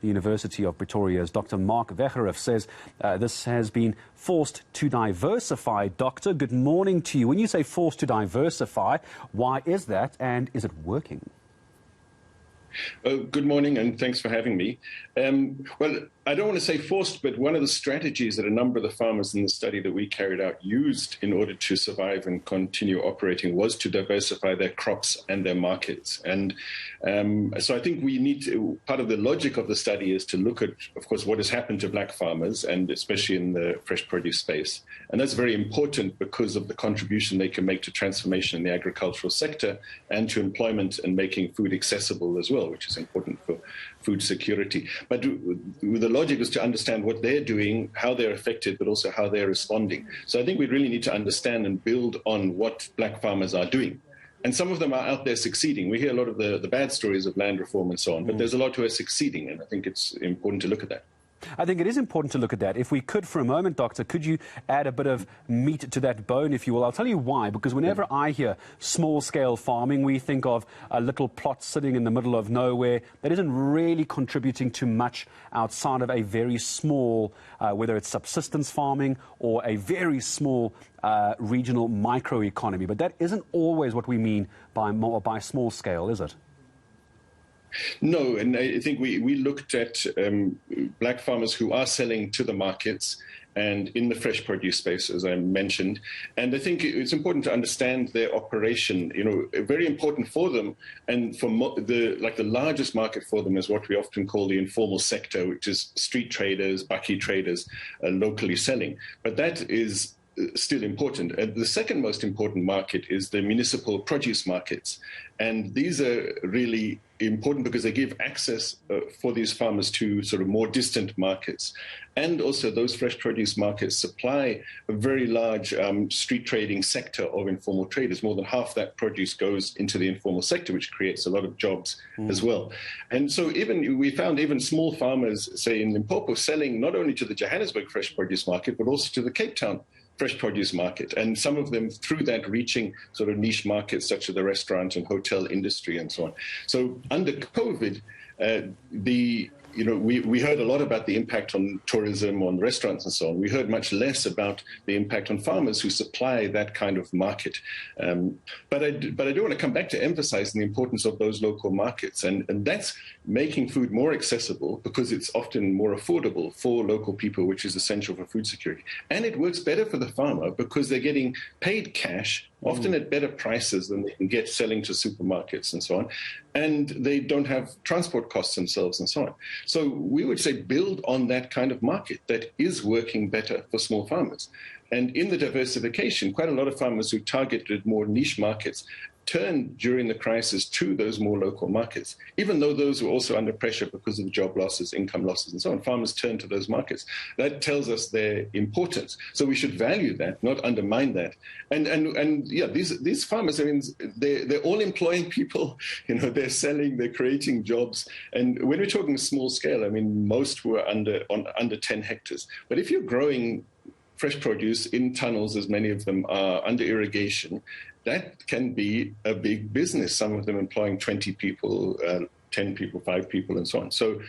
the University of Pretoria's Dr. Marc Wegerif says this has been forced to diversify. Doctor, good morning to you. When you say forced to diversify, why is that, and is it working? Good morning, and thanks for having me. Well, I don't want to say forced, but one of the strategies that a number of the farmers in the study that we carried out used in order to survive and continue operating was to diversify their crops and their markets. And so I think we need to, part of the logic of the study is to look at, of course, what has happened to black farmers, and especially in the fresh produce space. And that's very important because of the contribution they can make to transformation in the agricultural sector and to employment and making food accessible as well, which is important for food security. But the logic is to understand what they're doing, how they're affected, but also how they're responding. So I think we really need to understand and build on what black farmers are doing. And some of them are out there succeeding. We hear a lot of the bad stories of land reform and so on, but there's a lot who are succeeding, and I think it's important to look at that. I think it is important to look at that. If we could for a moment, Doctor, could you add a bit of meat to that bone, if you will? I'll tell you why, because whenever I hear small-scale farming, we think of a little plot sitting in the middle of nowhere that isn't really contributing to much outside of a very small, whether it's subsistence farming or a very small regional microeconomy. But that isn't always what we mean by small scale, is it? No, and I think we looked at black farmers who are selling to the markets and in the fresh produce space, as I mentioned. And I think it's important to understand their operation, very important for them. And for the largest market for them is what we often call the informal sector, which is street traders, bakkie traders, locally selling. But that is still important. The second most important market is the municipal produce markets. And these are really important because they give access for these farmers to sort of more distant markets. And also those fresh produce markets supply a very large street trading sector of informal traders. More than half that produce goes into the informal sector, which creates a lot of jobs as well. And so we found even small farmers, say in Limpopo, selling not only to the Johannesburg fresh produce market, but also to the Cape Town fresh produce market, and some of them through that reaching sort of niche markets such as the restaurant and hotel industry and so on. So under COVID, we heard a lot about the impact on tourism, on restaurants and so on. We heard much less about the impact on farmers who supply that kind of market. But I do want to come back to emphasizing the importance of those local markets. And that's making food more accessible because it's often more affordable for local people, which is essential for food security. And it works better for the farmer because they're getting paid cash, often at better prices than they can get selling to supermarkets and so on. And they don't have transport costs themselves and so on. So we would say build on that kind of market that is working better for small farmers. And in the diversification, quite a lot of farmers who targeted more niche markets turned during the crisis to those more local markets, even though those were also under pressure because of job losses, income losses, and so on. Farmers turned to those markets. That tells us their importance. So we should value that, not undermine that. And yeah, these farmers, I mean, they're all employing people. They're selling, they're creating jobs. And when we're talking small scale, I mean, most were under 10 hectares. But if you're growing fresh produce in tunnels, as many of them are, under irrigation, that can be a big business, some of them employing 20 people, 10 people, 5 people, and so on. So,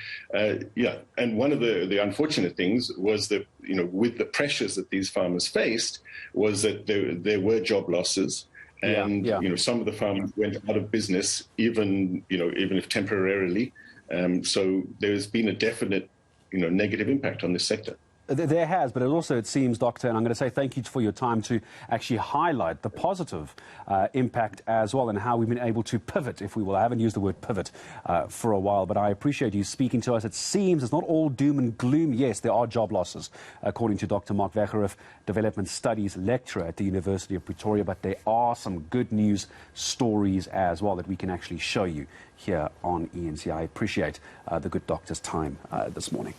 yeah, and one of the unfortunate things was that, with the pressures that these farmers faced, was that there were job losses. And, some of the farmers went out of business, even if temporarily. So there's been a definite, negative impact on this sector. There has, but it seems, Doctor, and I'm going to say thank you for your time to actually highlight the positive impact as well and how we've been able to pivot, if we will. I haven't used the word pivot for a while, but I appreciate you speaking to us. It seems it's not all doom and gloom. Yes, there are job losses, according to Dr. Marc Wegerif, Development Studies lecturer at the University of Pretoria, but there are some good news stories as well that we can actually show you here on eNCA. I appreciate the good doctor's time this morning.